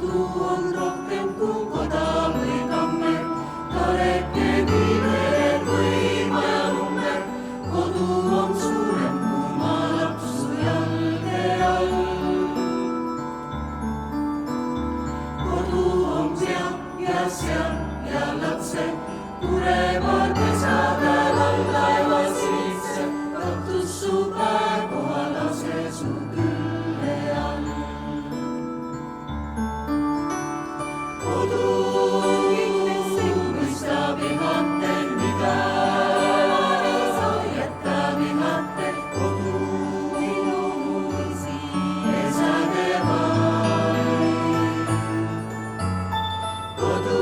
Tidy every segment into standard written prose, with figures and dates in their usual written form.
Kodu on rohkem kui koda või kammer, tareke viivered või majanumber. Kodu on suurem kui maalapsu jalge all. Kodu on seal ja seal ja lapsed purevad pesapäev all laeva sisse. Katus su päev kohal lase su külle all. Kodu on kindlasti mõista vihatel, mida ei saa jätta vihatel. Kodu ilumuisi pesade vaid. Kodu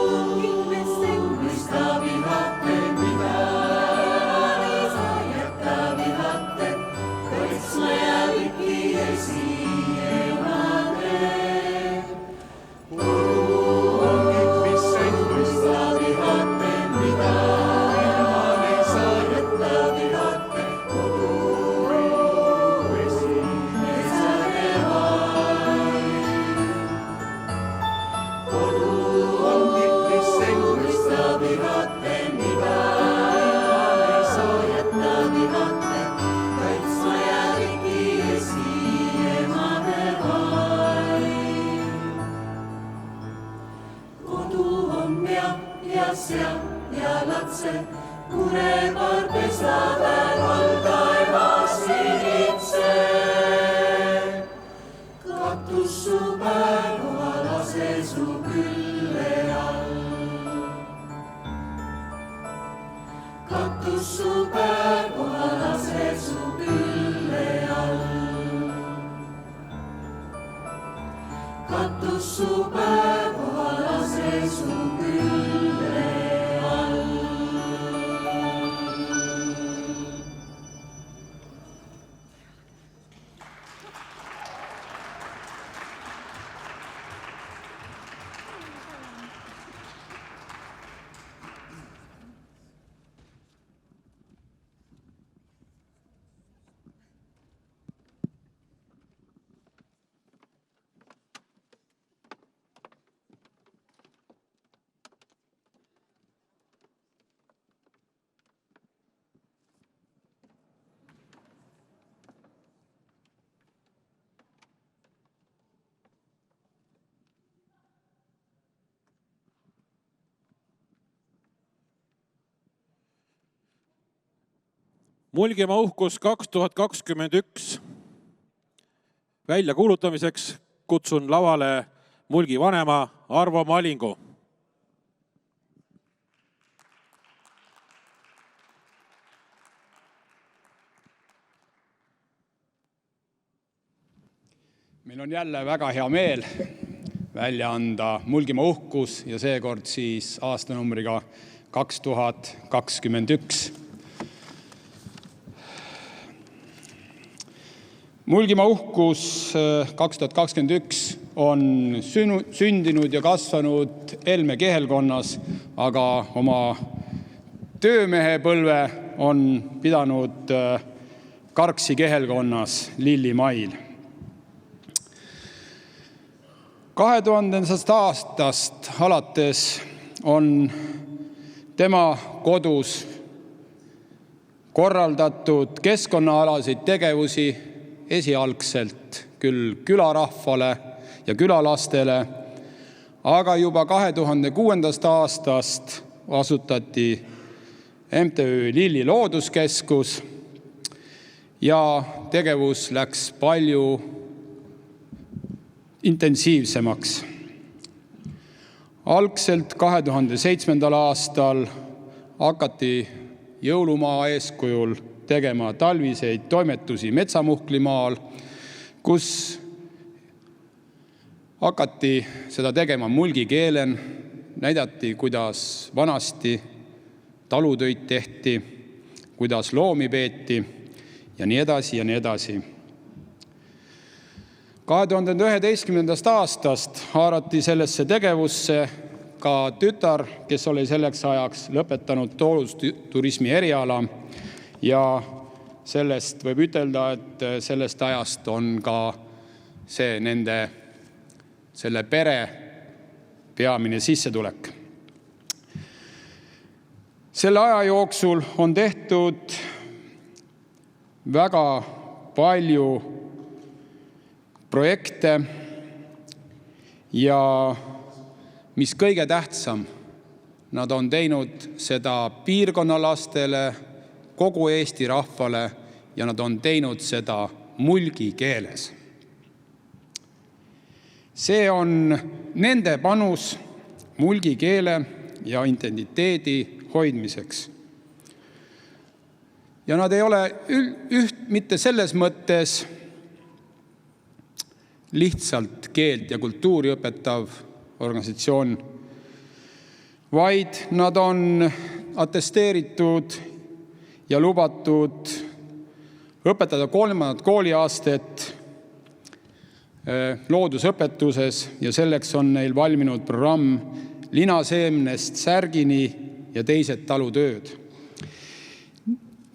on kindlasti mõista vihatel, mida ei saa jätta vihatel. Kaitsma ja liki esiemade. Ja lapsed purevad pesapäev all taevas sinitse. Katus su päev kohal lase su külle all. Katus su päev kohal lase su külle all. Katus su päev kohal lase su külle all. Mulgimaa uhkus 2021 väljakuulutamiseks kutsun lavale Mulgi vanema Arvo Malingu. Meil on jälle väga hea meel välja anda Mulgimaa uhkus ja seekord siis aastanumbriga 2021. Mulgimaa uhkus 2021 on sündinud ja kasvanud Helme kihelkonnas, aga oma töömehepõlve on pidanud Karksi kihelkonnas Lillimail. 2000. aastast alates on tema kodus korraldatud keskkonnaalaseid tegevusi esialgselt küll külarahvale ja külalastele, aga juba 2006. aastast asutati MTÜ Lilli looduskeskus ja tegevus läks palju intensiivsemaks. Algselt 2007. aastal hakati jõulumaa eeskujul tegema talviseid toimetusi Metsamuhklimaal, kus hakati seda tegema mulgi keelen, näidati, kuidas vanasti talutöid tehti, kuidas loomi peeti ja nii edasi ja nii edasi. 2011. aastast haarati sellesse tegevusse ka tütar, kes oli selleks ajaks lõpetanud toolusturismi eriala ja sellest võib ütelda, et sellest ajast on ka see nende selle pere peamine sissetulek. Selle aja jooksul on tehtud väga palju projekte ja mis kõige tähtsam, nad on teinud seda piirkonna lastele, kogu Eesti rahvale ja nad on teinud seda mulgi keeles. See on nende panus mulgi keele ja identiteedi hoidmiseks. Ja nad ei ole mitte selles mõttes lihtsalt keelt ja kultuuri õpetav organisatsioon, vaid nad on atesteeritud ja lubatud õpetada 3. kooliaastet loodusõpetuses ja selleks on neil valminud programm Linaseemnest särgini ja teised talutööd.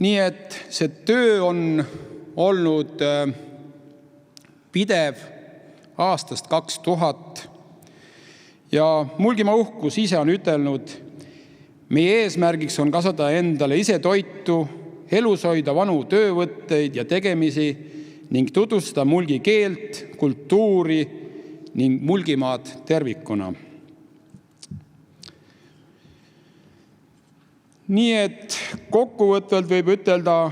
Nii et see töö on olnud pidev aastast 2000 ja Mulgimaa Uhkus ise on ütelnud, meie eesmärgiks on kasvatada endale ise toitu, elus hoida vanu töövõtteid ja tegemisi ning tutvustada mulgi keelt, kultuuri ning Mulgimaad tervikuna. Nii et kokkuvõtvalt võib ütelda,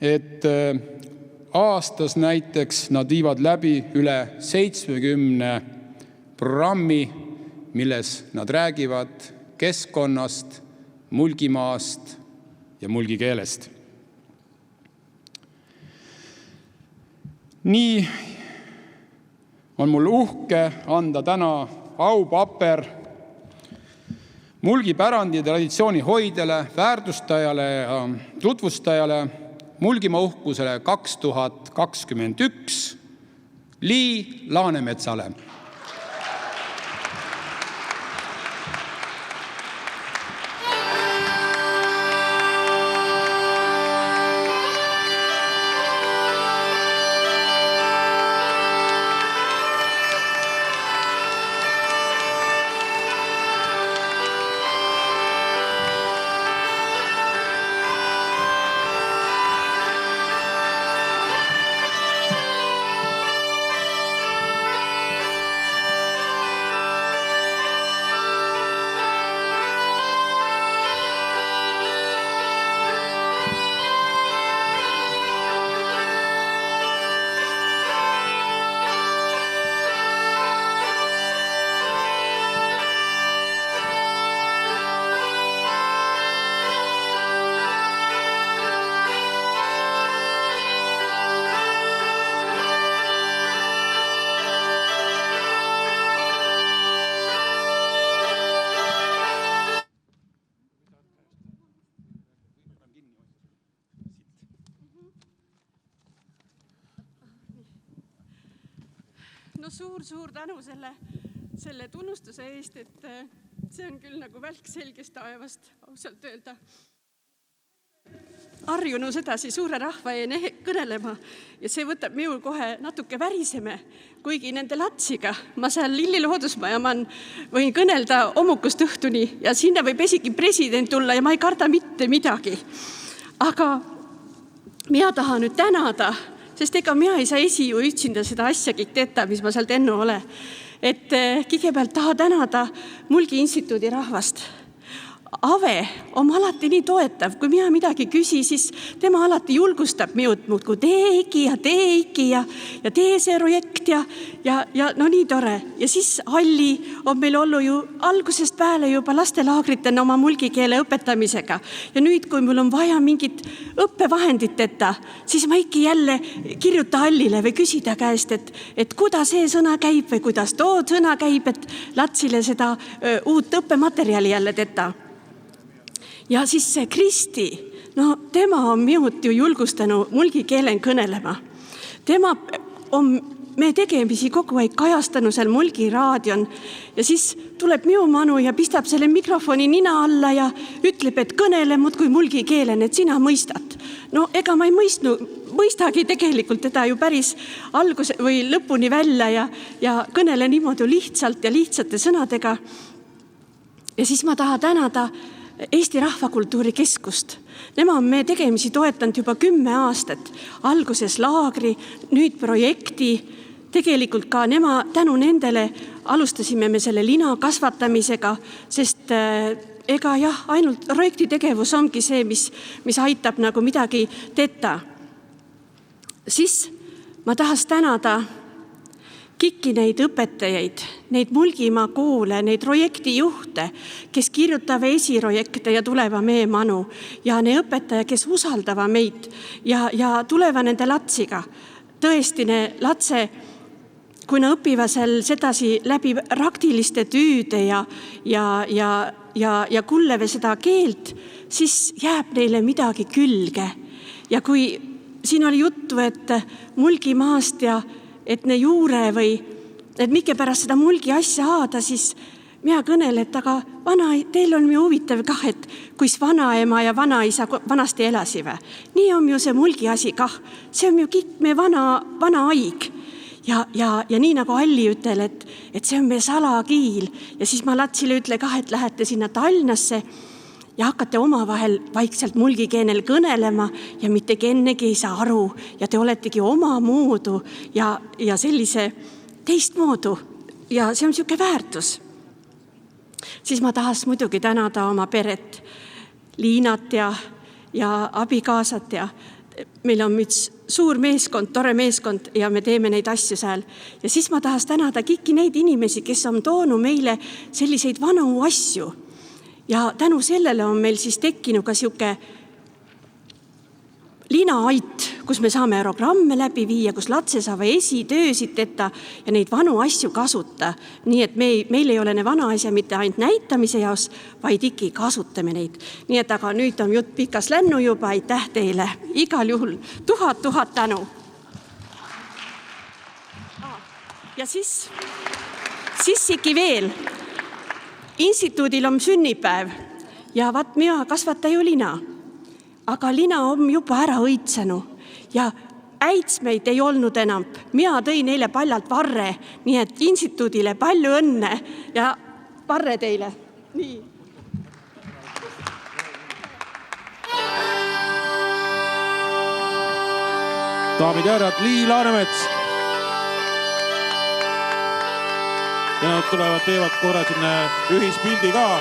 et aastas näiteks nad viivad läbi üle 70 programmi, milles nad räägivad keskkonnast, Mulgimaast ja mulgi keelest. Nii on mul uhke anda täna aupaper mulgi pärandi traditsiooni hoidjale, väärtustajale ja tutvustajale Mulgimaa Uhkusele 2021 Lii Laanemetsale. No suur tänu selle tunnustuse eest, et see on küll nagu välk selgest taevast, ausalt öelda. Harjunu sedasi suure rahva kõnelema ja see võtab minul kohe natuke väriseme, kuigi nende latsiga. Ma seal Lilli loodusmaja võin kõnelda hommukust õhtuni ja sinna võib isegi president tulla ja ma ei karda mitte midagi. Aga mina tahan nüüd tänada, sest ega mina ei saa ju üksinda seda asjagi teeta, mis ma sealt ennu ole. Et kõigepealt tahan tänada Mulgi instituudi rahvast. Ave on alati nii toetav, kui mina midagi küsi, siis tema alati julgustab minut muudkui tee iki ja tee see projekt ja no nii tore. Ja siis Alli on meil olnud ju algusest peale juba lastelaagritena oma mulgi keele õpetamisega. Ja nüüd, kui mul on vaja mingit õppevahenditeta, siis ma ikka jälle kirjuta Allile või küsida käest, et kuidas see sõna käib või kuidas too sõna käib, et latsile seda uut õppematerjali jälle teta. Ja siis see Kristi, no tema on minut ju julgustanud mulgi keelen kõnelema. Tema on me tegemisi kogu aeg kajastanud seal Mulgi raadion ja siis tuleb minu manu ja pistab selle mikrofoni nina alla ja ütleb, et kõnele muudkui mulgi keelen, et sina mõistad. No ega ma ei mõistagi tegelikult teda ju päris alguse või lõpuni välja ja kõnele niimoodi lihtsalt ja lihtsate sõnadega. Ja siis ma tahan tänada Eesti Rahvakultuuri Keskust. Nemad on me tegemisi toetanud juba 10 aastat. Alguses laagri, nüüd projekti. Tegelikult ka tänu nendele alustasime me selle lina kasvatamisega, sest ega jah, ainult projekti tegevus ongi see, mis aitab nagu midagi teta. Siis ma tahaks tänada kõiki neid õpetajaid, neid Mulgimaa koole, neid projektijuhte, kes kirjutavad esiprojekte ja tuleva meie manu ja need õpetaja, kes usaldava meid ja tuleva nende latsiga. Tõesti, need latse, kui nad õpivad seal sedasi läbi praktiliste tüüde ja kulleve seda keelt, siis jääb neile midagi külge. Ja kui siin oli juttu, et Mulgimaast ja et ne juure või et mikä pärast seda mulgi asja aada, siis mina kõnel, et aga teil on ju huvitav kah, et kuis vanaema ja vanaisa vanasti elasive. Nii on ju see mulgi asi kah. See on ju kõik me vana aig. Ja nii nagu Alli ütel, et see on meie salakiil. Ja siis ma latsile ütle kah, et lähete sinna Tallinnasse ja hakkate omavahel vaikselt mulgikeenel kõnelema ja mitte kennegi ei saa aru ja te oletegi oma moodu ja sellise teistmoodu ja see on siuke väärtus. Siis ma tahaks muidugi tänada oma peret, Liinat ja abikaasat ja meil on üks suur meeskond, tore meeskond ja me teeme neid asju seal. Ja siis ma tahaks tänada kõiki neid inimesi, kes on toonud meile selliseid vanu asju. Ja tänu sellele on meil siis tekkinud ka siuke linaait, kus me saame aerogramme läbi viia, kus latse saavad esitöösid tetta ja neid vanu asju kasuta. Nii et meil ei ole ne vana asja mitte ainult näitamise jaos, vaid ikki kasutame neid. Nii et aga nüüd on jutt pikas lännu juba, aitäh teile. Igal juhul 1000 tänu. Ja siis ikki veel. Instituudil on sünnipäev ja vaat mina kasvata ju lina. Aga lina on juba ära õitsenu ja äitsmeid ei olnud enam. Mina tõi neile paljalt varre, nii et instituudile palju õnne ja varre teile. Nii. Daamid ja härrad, Lii Laanemets. Ja nad teevad korra sinna ühispildi ka,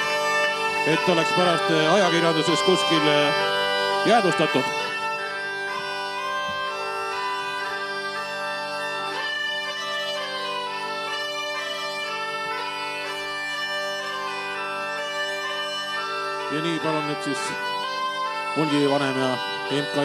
et oleks pärast ajakirjanduses kuskil jäädustatud. Ja nii palun nüüd siis Mulgi vanem ja MKI